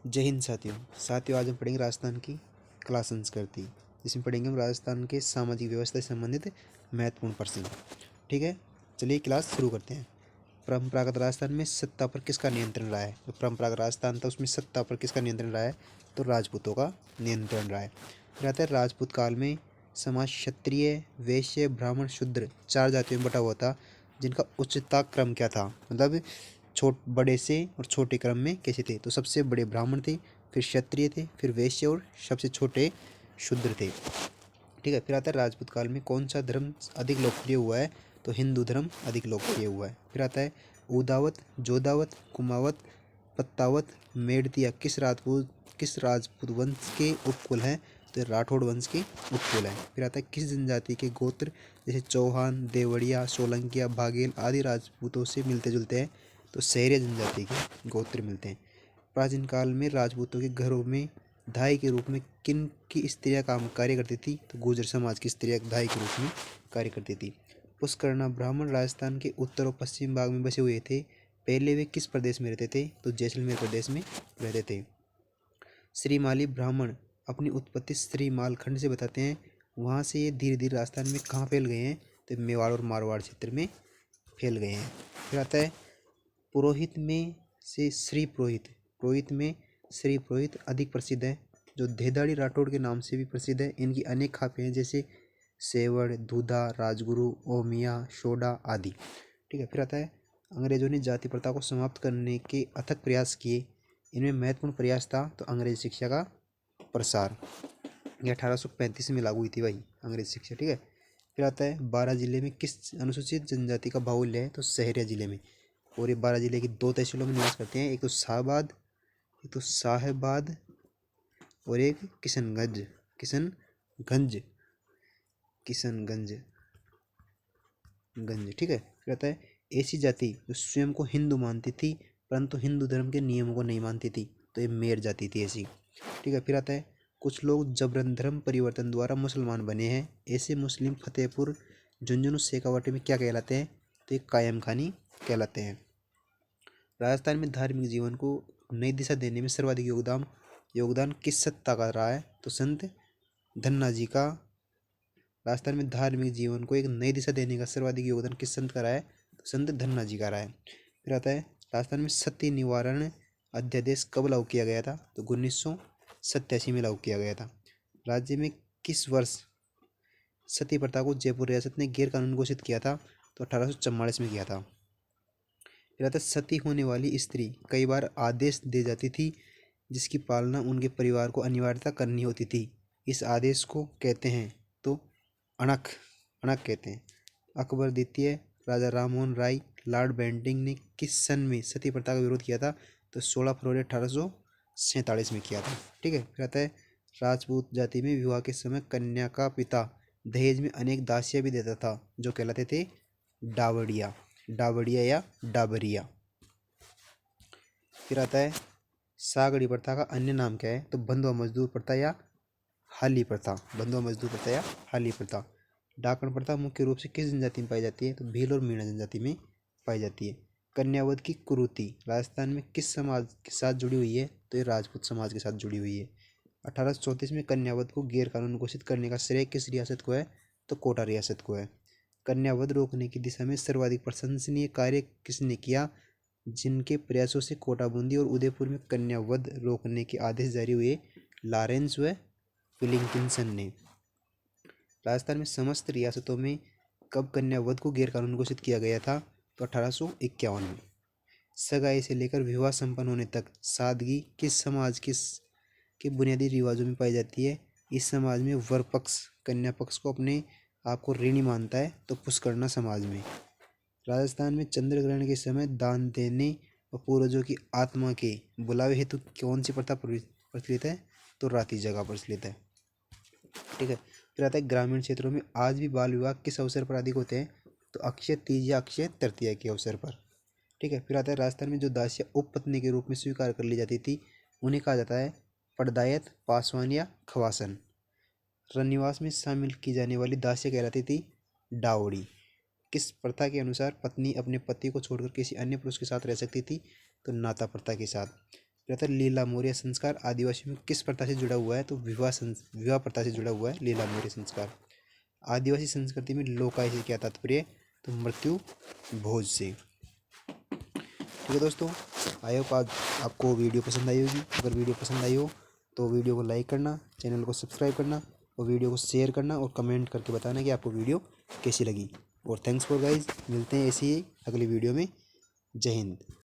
जय हिंद साथियों। आज हम पढ़ेंगे राजस्थान की कला संस्कृति, जिसमें पढ़ेंगे हम राजस्थान के सामाजिक व्यवस्था से संबंधित महत्वपूर्ण प्रश्न। ठीक है, चलिए क्लास शुरू करते हैं। परंपरागत राजस्थान में सत्ता पर किसका नियंत्रण रहा है? तो परंपरागत राजस्थान था, उसमें सत्ता पर किसका नियंत्रण रहा है? तो राजपूतों का नियंत्रण रहा है। फिर आता है राजपूत काल में समाज क्षत्रिय, वैश्य, ब्राह्मण, शूद्र 4 जातियों में बटा हुआ था, जिनका उच्चता क्रम क्या था? मतलब बड़े से और छोटे क्रम में कैसे थे? तो सबसे बड़े ब्राह्मण थे, फिर क्षत्रिय थे, फिर वैश्य और सबसे छोटे शूद्र थे। ठीक है, फिर आता है राजपूत काल में कौन सा धर्म अधिक लोकप्रिय हुआ है? तो हिंदू धर्म अधिक लोकप्रिय हुआ है। फिर आता है उदावत, जोधावत, कुमावत, पत्तावत, मेड़तिया किस राजपूत वंश के उपकुल हैं? तो राठौड़ वंश के उपकुल हैं। फिर आता है किस जनजाति के गोत्र जैसे चौहान, देवड़िया, सोलंकिया, बाघेल आदि राजपूतों से मिलते जुलते हैं? तो सहरिया जनजाति के गोत्र मिलते हैं। प्राचीन काल में राजपूतों के घरों में दाई के रूप में किन की स्त्रियां काम कार्य करती थी? तो गुर्जर समाज की स्त्रियां दाई के रूप में कार्य करती थी। पुष्करना ब्राह्मण राजस्थान के उत्तर और पश्चिम भाग में बसे हुए थे। पहले वे किस प्रदेश में रहते थे? तो जैसलमेर प्रदेश में रहते थे। श्रीमाली ब्राह्मण अपनी उत्पत्ति श्रीमाल खंड से बताते हैं। वहाँ से ये धीरे धीरे राजस्थान में कहाँ फैल गए हैं? तो मेवाड़ और मारवाड़ क्षेत्र में फैल गए हैं। फिर आता है पुरोहित में से श्री पुरोहित। पुरोहित में श्री पुरोहित अधिक प्रसिद्ध है, जो धेदाड़ी राठौड़ के नाम से भी प्रसिद्ध है। इनकी अनेक खापें हैं, जैसे सेवड़, दूधा, राजगुरु, ओमिया, शोडा आदि। ठीक है, फिर आता है अंग्रेजों ने जाति प्रथा को समाप्त करने के अथक प्रयास किए। इनमें महत्वपूर्ण प्रयास था तो अंग्रेजी शिक्षा का प्रसार। ये 1835 में लागू हुई थी भाई अंग्रेजी शिक्षा। ठीक है, फिर आता है 12 जिले में किस अनुसूचित जनजाति का बाहुल्य है? तो सहरिया जिले में। और ये 12 जिले की 2 तहसीलों में निवास करते हैं, एक तो साहेबाद और एक किशनगंज। गंज। ठीक है, फिर आता है ऐसी जाति जो स्वयं को हिंदू मानती थी परंतु हिंदू धर्म के नियमों को नहीं मानती थी, तो ये मेर जाति थी ऐसी। ठीक है, फिर आता है कुछ लोग जबरन धर्म परिवर्तन द्वारा मुसलमान बने हैं। ऐसे मुस्लिम फतेहपुर, झुंझुनू, शेखावाटी में क्या कहलाते हैं? तो ये कायम खानी कहलाते हैं। राजस्थान में धार्मिक जीवन को नई दिशा देने में सर्वाधिक योगदान किस सत्ता का रहा है? तो संत धन्ना जी का। राजस्थान में धार्मिक जीवन को एक नई दिशा देने का सर्वाधिक योगदान किस संत का रहा है? तो संत धन्ना जी का रहा है। फिर आता है राजस्थान में सती निवारण अध्यादेश कब लागू किया गया था? तो 1987 में लागू किया गया था। राज्य में किस वर्ष सती प्रथा को जयपुर रियासत ने गैर कानूनी घोषित किया था? तो 1844 में किया था। फिर आता है सती होने वाली स्त्री कई बार आदेश दे जाती थी, जिसकी पालना उनके परिवार को अनिवार्यता करनी होती थी। इस आदेश को कहते हैं तो अणक अणक कहते हैं। अकबर द्वितीय, राजा राममोहन राय, लॉर्ड बेंटिंग ने किस सन में सती प्रथा का विरोध किया था? तो 16 फरवरी 1847 में किया था। ठीक है, फिर आता है राजपूत जाति में विवाह के समय कन्या का पिता दहेज में अनेक दासियां भी देता था, जो कहलाते थे डावड़िया या डाबरिया। फिर आता है सागड़ी प्रथा का अन्य नाम क्या है? तो बंधुआ मजदूर प्रथा या हाली प्रथा। डाकण प्रथा मुख्य रूप से किस जनजाति में पाई जाती है? तो भील और मीणा जनजाति में पाई जाती है। कन्यावध की कुरीति राजस्थान में किस समाज के साथ जुड़ी हुई है? तो ये राजपूत समाज के साथ जुड़ी हुई है। 1834 में कन्यावध को गैर कानूनी घोषित करने का श्रेय किस रियासत को है? तो कोटा रियासत को है। कन्यावध रोकने की दिशा में सर्वाधिक प्रशंसनीय कार्य किसने किया? जिनके प्रयासों से कोटा, बूंदी और उदयपुर में कन्यावध रोकने के आदेश जारी हुए, लॉरेंस व विलिंगकिंसन ने। राजस्थान में समस्त रियासतों में कब कन्यावध को गैर कानूनी घोषित किया गया था? तो 1851 में। सगाई से लेकर विवाह संपन्न होने तक सादगी किस समाज के बुनियादी रिवाजों में पाई जाती है? इस समाज में वर पक्ष कन्या पक्ष को अपने आप को ऋणी मानता है, तो पुष्करना समाज में। राजस्थान में चंद्र ग्रहण के समय दान देने और पूर्वजों की आत्मा के बुलावे हेतु कौन सी प्रथा प्रचलित है? तो राती जगह प्रचलित है। ठीक है, फिर आता है ग्रामीण क्षेत्रों में आज भी बाल विवाह किस अवसर पर अधिक होते हैं? तो अक्षय तीज या अक्षय तृतीया के अवसर पर। ठीक है, फिर आता है राजस्थान में जो दासियां उपपत्नी के रूप में स्वीकार कर ली जाती थी, उन्हें कहा जाता है पड़दायत, पासवान या खवासन। रनिवास में शामिल की जाने वाली दासियां कहलाती थी डावड़ी। किस प्रथा के अनुसार पत्नी अपने पति को छोड़कर किसी अन्य पुरुष के साथ रह सकती थी? तो नाता प्रथा के साथ। कहता है लीला मौर्य संस्कार आदिवासी में किस प्रथा से जुड़ा हुआ है, तो विवाह प्रथा से जुड़ा हुआ है लीला मौर्य संस्कार। आदिवासी संस्कृति में लोकाई से क्या तात्पर्य, तो मृत्यु भोज से। ठीक है दोस्तों, आई होप आज आपको वीडियो पसंद आई होगी। अगर वीडियो पसंद आई हो तो वीडियो को लाइक करना, चैनल को सब्सक्राइब करना और वीडियो को शेयर करना और कमेंट करके बताना कि आपको वीडियो कैसी लगी। और थैंक्स फॉर गाइज, मिलते हैं ऐसी ही अगली वीडियो में। जय हिंद।